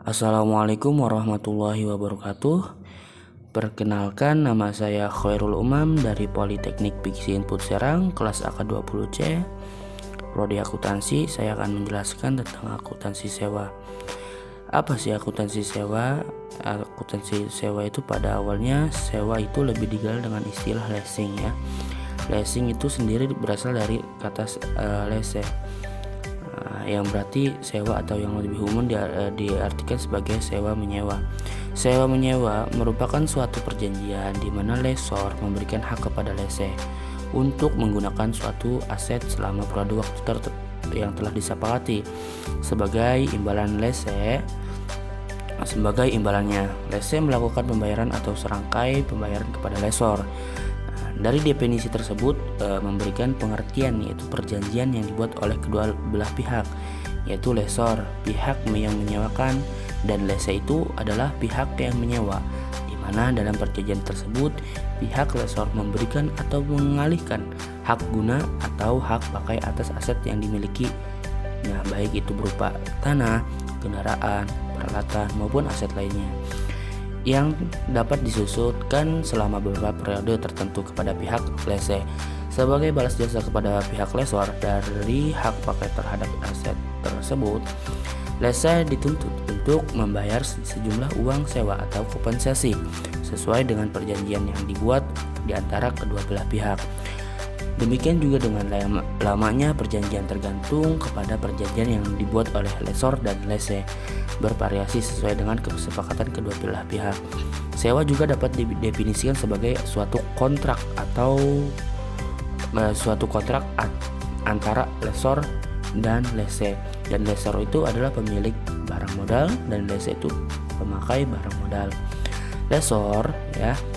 Assalamualaikum warahmatullahi wabarakatuh. Perkenalkan, nama saya Khairul Umam dari Politeknik Piksi Input Serang, kelas AK20C, Prodi Akuntansi. Saya akan menjelaskan tentang akuntansi sewa. Apa sih akuntansi sewa? Akuntansi sewa itu pada awalnya sewa itu lebih dikenal dengan istilah leasing ya. Leasing itu sendiri berasal dari kata lese, yang berarti sewa, atau yang lebih umum diartikan sebagai sewa menyewa. Sewa menyewa merupakan suatu perjanjian di mana lessor memberikan hak kepada lese untuk menggunakan suatu aset selama periode waktu yang telah disepakati. Sebagai imbalannya, lese melakukan pembayaran atau serangkai pembayaran kepada lessor. Dari definisi tersebut memberikan pengertian, yaitu perjanjian yang dibuat oleh kedua belah pihak, yaitu lessor, pihak yang menyewakan, dan lese itu adalah pihak yang menyewa, di mana dalam perjanjian tersebut pihak lessor memberikan atau mengalihkan hak guna atau hak pakai atas aset yang dimiliki, baik itu berupa tanah, kendaraan, peralatan, maupun aset lainnya, yang dapat disusutkan selama beberapa periode tertentu kepada pihak lese sebagai balas jasa kepada pihak lessor dari hak pakai terhadap aset tersebut. Lese dituntut untuk membayar sejumlah uang sewa atau kompensasi sesuai dengan perjanjian yang dibuat di antara kedua belah pihak. Demikian juga dengan lamanya perjanjian, tergantung kepada perjanjian yang dibuat oleh lessor dan lese, bervariasi sesuai dengan kesepakatan kedua belah pihak. Sewa juga dapat didefinisikan sebagai suatu kontrak antara lessor dan lese, dan lessor itu adalah pemilik barang modal dan lese itu pemakai barang modal. Lessor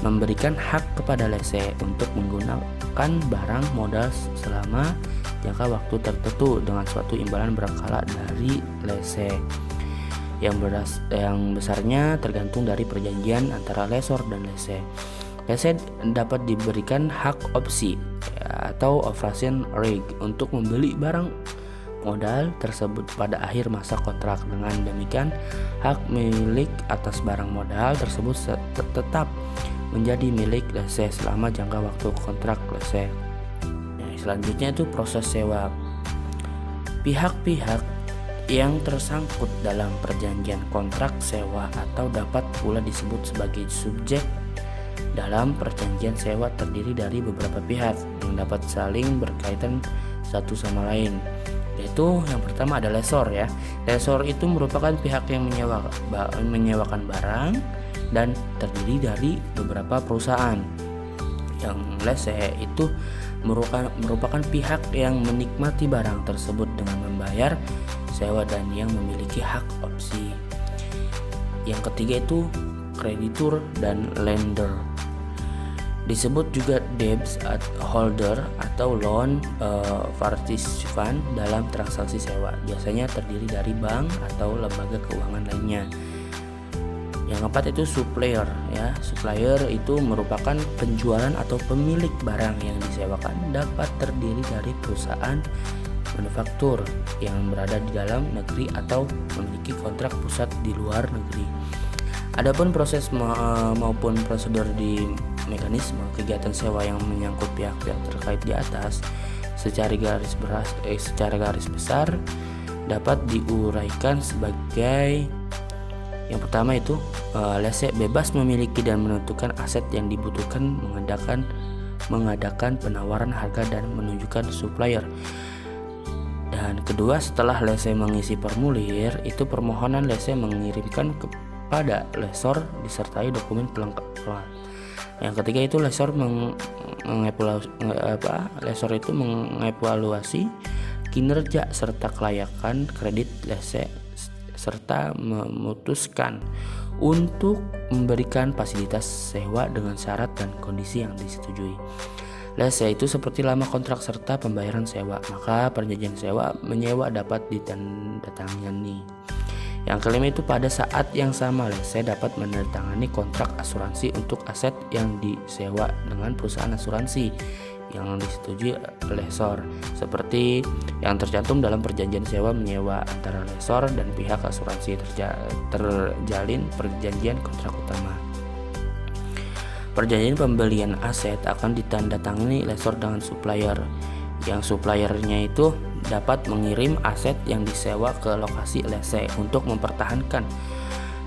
memberikan hak kepada lese untuk menggunakan barang modal selama jangka waktu tertentu dengan suatu imbalan berkala dari lese yang besarnya tergantung dari perjanjian antara lessor dan lese. Lese dapat diberikan hak opsi atau option right untuk membeli barang modal tersebut pada akhir masa kontrak. Dengan demikian, hak milik atas barang modal tersebut tetap menjadi milik lese selama jangka waktu kontrak lese. Selanjutnya itu proses sewa. Pihak-pihak yang tersangkut dalam perjanjian kontrak sewa atau dapat pula disebut sebagai subjek dalam perjanjian sewa terdiri dari beberapa pihak yang dapat saling berkaitan satu sama lain, yaitu yang pertama ada lessor ya. Lessor itu merupakan pihak yang menyewakan barang dan terdiri dari beberapa perusahaan. Yang lese itu merupakan pihak yang menikmati barang tersebut dengan membayar sewa dan yang memiliki hak opsi. Yang ketiga itu kreditur dan lender. Disebut juga debt holder atau loan participant dalam transaksi sewa. Biasanya terdiri dari bank atau lembaga keuangan lainnya. Yang keempat itu supplier ya. Supplier itu merupakan penjualan atau pemilik barang yang disewakan, dapat terdiri dari perusahaan manufaktur yang berada di dalam negeri atau memiliki kontrak pusat di luar negeri. Adapun proses maupun prosedur di mekanisme kegiatan sewa yang menyangkut pihak-pihak terkait di atas secara garis besar dapat diuraikan sebagai yang pertama itu lese bebas memiliki dan menentukan aset yang dibutuhkan, mengadakan penawaran harga dan menunjukkan supplier. Dan kedua, setelah lese mengisi formulir itu, permohonan lese mengirimkan kepada lessor disertai dokumen pelengkap. Yang ketiga itu lessor mengevaluasi kinerja serta kelayakan kredit lese serta memutuskan untuk memberikan fasilitas sewa dengan syarat dan kondisi yang disetujui. Lese itu seperti lama kontrak serta pembayaran sewa, maka perjanjian sewa menyewa dapat ditandatangani. Yang kelima itu pada saat yang sama lese dapat menandatangani kontrak asuransi untuk aset yang disewa dengan perusahaan asuransi yang disetujui lesor, seperti yang tercantum dalam perjanjian sewa menyewa antara lesor dan pihak asuransi terjalin perjanjian kontrak utama. Perjanjian pembelian aset akan ditandatangani lesor dengan supplier, yang suppliernya itu dapat mengirim aset yang disewa ke lokasi lese untuk mempertahankan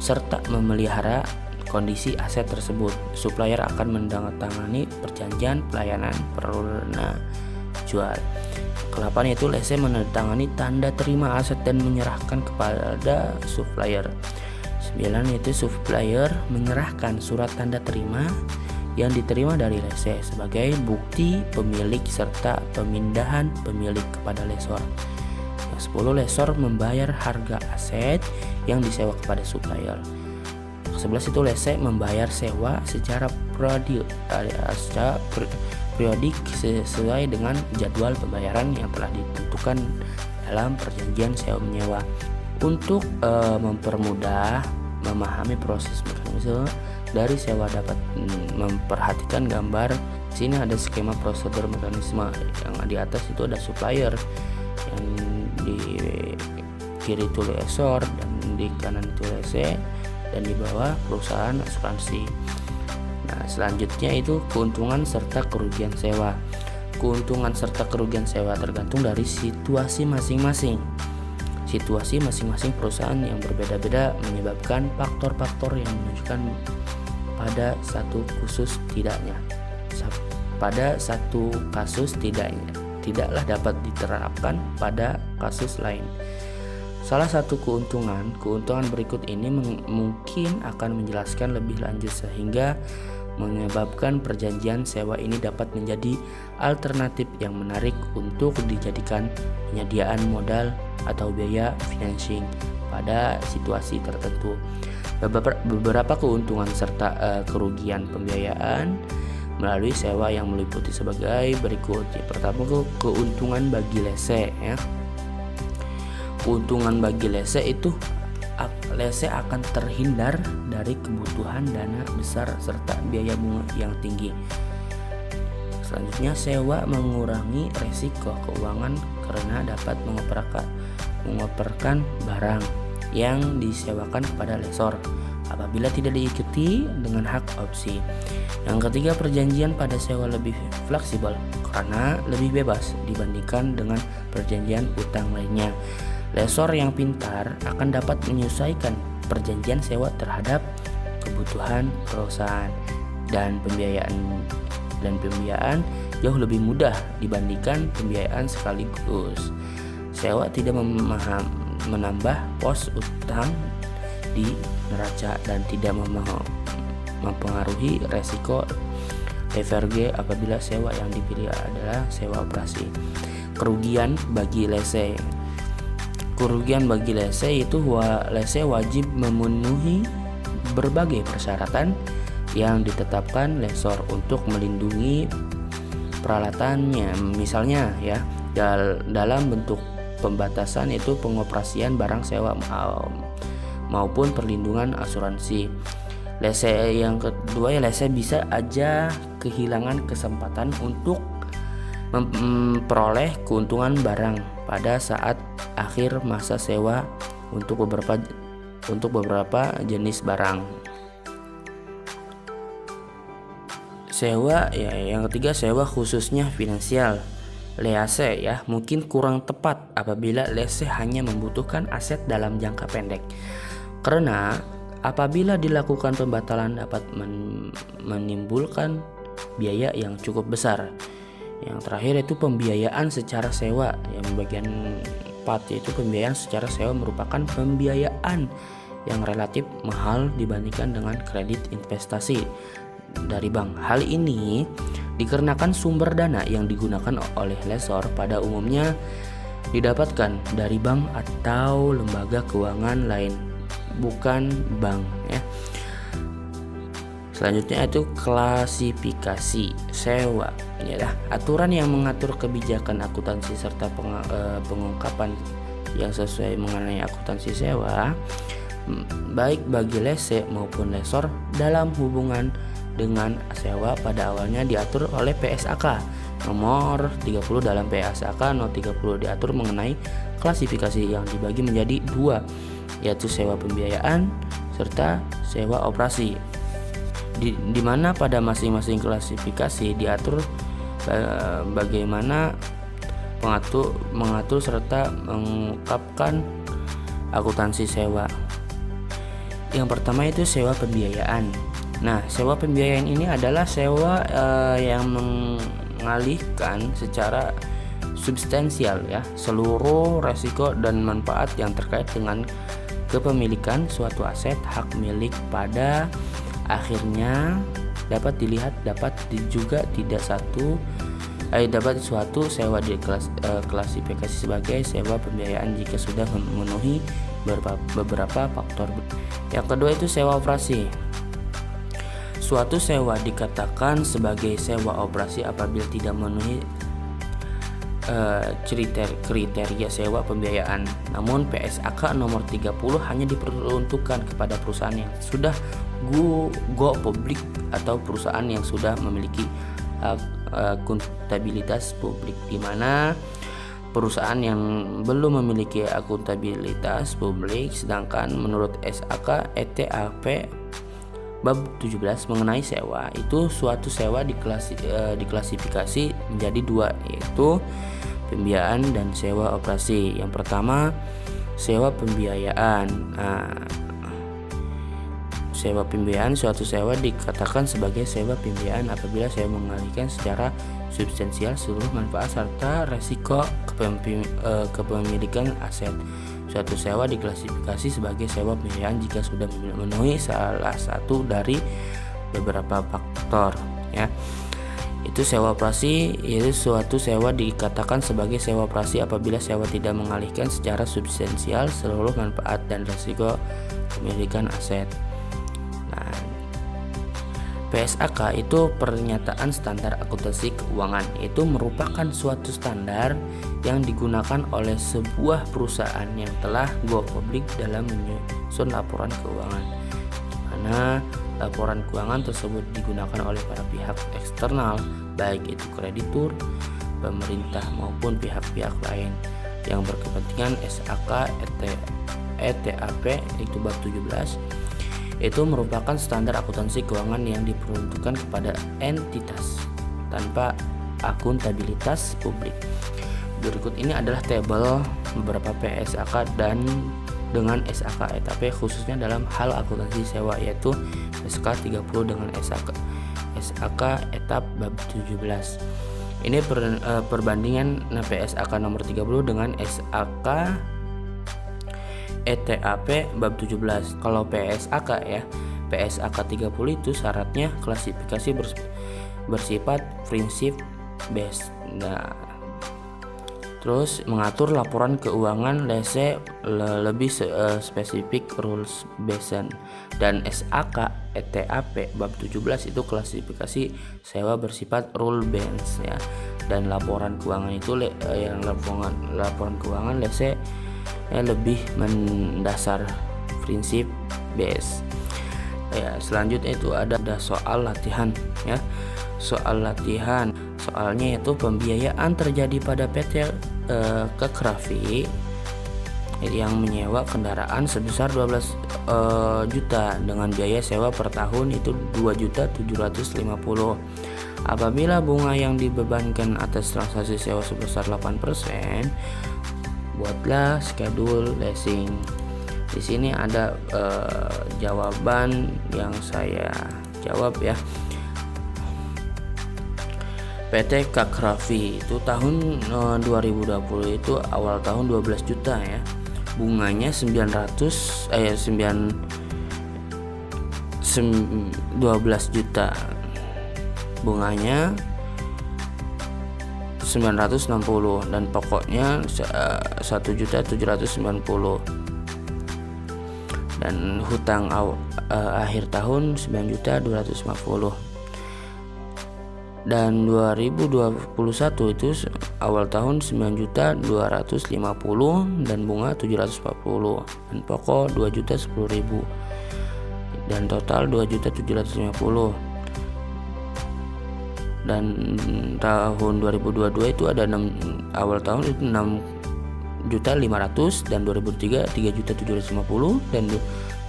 serta memelihara kondisi aset tersebut. Supplier akan menandatangani perjanjian pelayanan perdana jual. Ke-8 yaitu lese menandatangani tanda terima aset dan menyerahkan kepada supplier. 9 yaitu supplier menyerahkan surat tanda terima yang diterima dari lese sebagai bukti pemilik serta pemindahan pemilik kepada lesor. Yang 10 lesor membayar harga aset yang disewa kepada supplier. 11 itu lese membayar sewa secara periodik sesuai dengan jadwal pembayaran yang telah ditentukan dalam perjanjian sewa menyewa. Untuk mempermudah memahami proses mekanisme dari sewa dapat memperhatikan gambar. Sini ada skema prosedur mekanisme. Yang di atas itu ada supplier, yang di kiri itu lesor, dan di kanan itu lese, dan di bawah perusahaan asuransi. Nah, selanjutnya itu keuntungan serta kerugian sewa. Keuntungan serta kerugian sewa tergantung dari situasi masing-masing. Situasi masing-masing perusahaan yang berbeda-beda menyebabkan faktor-faktor yang menunjukkan pada satu kasus tidaklah dapat diterapkan pada kasus lain. Salah satu keuntungan berikut ini mungkin akan menjelaskan lebih lanjut sehingga menyebabkan perjanjian sewa ini dapat menjadi alternatif yang menarik untuk dijadikan penyediaan modal atau biaya financing pada situasi tertentu. Beberapa keuntungan serta kerugian pembiayaan melalui sewa yang meliputi sebagai berikut. Yang pertama, keuntungan bagi lese ya. Keuntungan bagi lese itu lese akan terhindar dari kebutuhan dana besar serta biaya bunga yang tinggi. Selanjutnya, sewa mengurangi resiko keuangan karena dapat mengoperkan barang yang disewakan kepada lesor apabila tidak diikuti dengan hak opsi. Yang ketiga, perjanjian pada sewa lebih fleksibel karena lebih bebas dibandingkan dengan perjanjian utang lainnya. Lesor yang pintar akan dapat menyesuaikan perjanjian sewa terhadap kebutuhan perusahaan, dan pembiayaan jauh lebih mudah dibandingkan pembiayaan sekaligus. Sewa tidak menambah pos utang di neraca dan tidak mempengaruhi resiko leverage apabila sewa yang dipilih adalah sewa operasi. Kerugian bagi lese. Kerugian bagi lese itu lese wajib memenuhi berbagai persyaratan yang ditetapkan lesor untuk melindungi peralatannya, misalnya ya dalam bentuk pembatasan itu pengoperasian barang sewa maupun perlindungan asuransi. Lese yang kedua ya, lese bisa aja kehilangan kesempatan untuk memperoleh keuntungan barang pada saat akhir masa sewa untuk beberapa jenis barang. Sewa ya, yang ketiga sewa khususnya finansial. Lease ya mungkin kurang tepat apabila lese hanya membutuhkan aset dalam jangka pendek, karena apabila dilakukan pembatalan dapat menimbulkan biaya yang cukup besar. Yang terakhir itu pembiayaan secara sewa. Yang bagian 4 yaitu pembiayaan secara sewa merupakan pembiayaan yang relatif mahal dibandingkan dengan kredit investasi dari bank. Hal ini dikarenakan sumber dana yang digunakan oleh lesor pada umumnya didapatkan dari bank atau lembaga keuangan lain, bukan bank ya. Selanjutnya itu klasifikasi sewa. Inilah aturan yang mengatur kebijakan akuntansi serta pengungkapan yang sesuai mengenai akuntansi sewa baik bagi lese maupun lesor dalam hubungan dengan sewa pada awalnya diatur oleh PSAK Nomor 30 dalam PSAK No 30 diatur mengenai klasifikasi yang dibagi menjadi dua, yaitu sewa pembiayaan serta sewa operasi. Di mana pada masing-masing klasifikasi diatur bagaimana mengatur serta mengungkapkan akuntansi sewa. Yang pertama itu sewa pembiayaan. Nah, sewa pembiayaan ini adalah sewa yang mengalihkan secara substansial ya seluruh resiko dan manfaat yang terkait dengan kepemilikan suatu aset hak milik pada akhirnya dapat dilihat dapat juga tidak dapat suatu sewa diklasifikasi sebagai sewa pembiayaan jika sudah memenuhi beberapa faktor. Yang kedua itu sewa operasi. Suatu sewa dikatakan sebagai sewa operasi apabila tidak memenuhi kriteria sewa pembiayaan. Namun PSAK nomor 30 hanya diperuntukkan kepada perusahaan yang sudah go publik atau perusahaan yang sudah memiliki akuntabilitas publik, di mana perusahaan yang belum memiliki akuntabilitas publik. Sedangkan menurut SAK ETAP bab 17 mengenai sewa, itu suatu sewa diklasifikasi menjadi dua, yaitu pembiayaan dan sewa operasi. Yang pertama sewa pembiayaan. Sewa pembiayaan, suatu sewa dikatakan sebagai sewa pembiayaan apabila sewa mengalihkan secara substansial seluruh manfaat serta resiko kepemilikan aset. Suatu sewa diklasifikasi sebagai sewa pembiayaan jika sudah memenuhi salah satu dari beberapa faktor ya. Itu sewa operasi, yaitu suatu sewa dikatakan sebagai sewa operasi apabila sewa tidak mengalihkan secara substansial seluruh manfaat dan resiko kepemilikan aset. Nah, PSAK itu pernyataan standar akuntansi keuangan. Itu merupakan suatu standar yang digunakan oleh sebuah perusahaan yang telah go publik dalam menyusun laporan keuangan, di mana laporan keuangan tersebut digunakan oleh para pihak eksternal, baik itu kreditur, pemerintah maupun pihak-pihak lain yang berkepentingan. SAK ETAP itu bab 17 itu merupakan standar akuntansi keuangan yang diperuntukkan kepada entitas tanpa akuntabilitas publik. Berikut ini adalah tabel beberapa PSAK dan dengan SAK ETAP khususnya dalam hal akuntansi sewa, yaitu SK 30 dengan SAK ETAP bab 17. Ini perbandingan PSAK nomor 30 dengan SAK ETAP bab 17. Kalau PSAK ya, PSAK 30 itu syaratnya klasifikasi bersifat prinsip based. Nah, terus mengatur laporan keuangan lebih spesifik rules based. Dan SAK ETAP bab 17 itu klasifikasi sewa bersifat rule based ya. Dan laporan keuangan itu laporan keuangan lebih mendasar prinsip base ya. Selanjutnya itu ada soal latihan ya. Soal latihan, soalnya yaitu pembiayaan terjadi pada PT Kekrafi yang menyewa kendaraan sebesar 12 juta dengan biaya sewa per tahun itu 2.750.000. Apabila bunga yang dibebankan atas transaksi sewa sebesar 8%, buatlah schedule leasing. Di sini ada jawaban yang saya jawab ya. PT Kekrafi itu tahun 2020 itu awal tahun 12 juta ya. Bunganya 12 juta. Bunganya 960 dan pokoknya 1.790.000 dan hutang akhir tahun 9.250.000. Dan 2021 itu awal tahun 9.250.000 dan bunga 740 dan pokok 2.010.000 dan total 2.750.000. dan tahun 2022 itu ada awal tahun itu 6.500.000 dan 2003 3.750.000 dan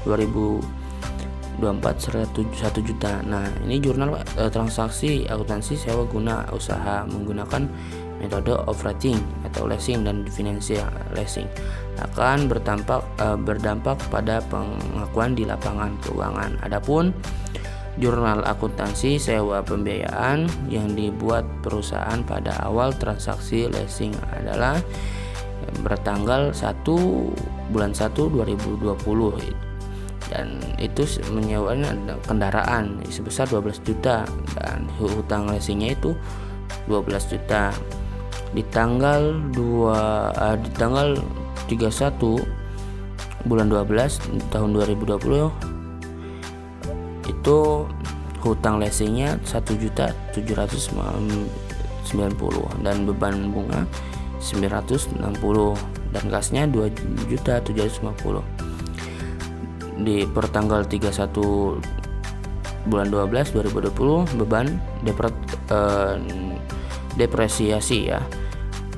2024 1 juta. Nah, ini jurnal transaksi akuntansi sewa guna usaha menggunakan metode operating atau leasing dan financial leasing akan berdampak pada pengakuan di lapangan keuangan. Adapun jurnal akuntansi sewa pembiayaan yang dibuat perusahaan pada awal transaksi leasing adalah bertanggal 1 bulan 1 2020 dan itu menyewanya kendaraan sebesar 12 juta dan hutang leasingnya itu 12 juta. Di tanggal 31 bulan 12 tahun 2020 itu hutang leasingnya 1.790.000 dan beban bunga 960 dan kasnya 2.750.000. Di pertanggal 31 bulan 12 2020 beban depresiasi ya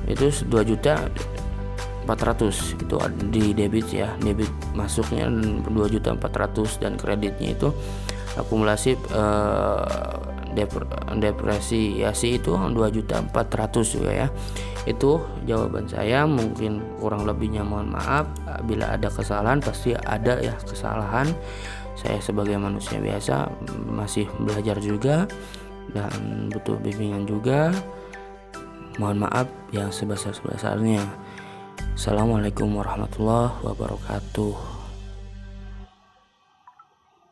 itu 2.400.000 itu di debit ya, debit masuknya 2.400.000 dan kreditnya itu akumulasi depresiasi itu 2.400.000 juga ya. Itu jawaban saya, mungkin kurang lebihnya mohon maaf. Bila ada kesalahan pasti ada ya kesalahan. Saya sebagai manusia biasa masih belajar juga dan butuh bimbingan juga. Mohon maaf yang sebesar-besarnya. Assalamualaikum warahmatullahi wabarakatuh.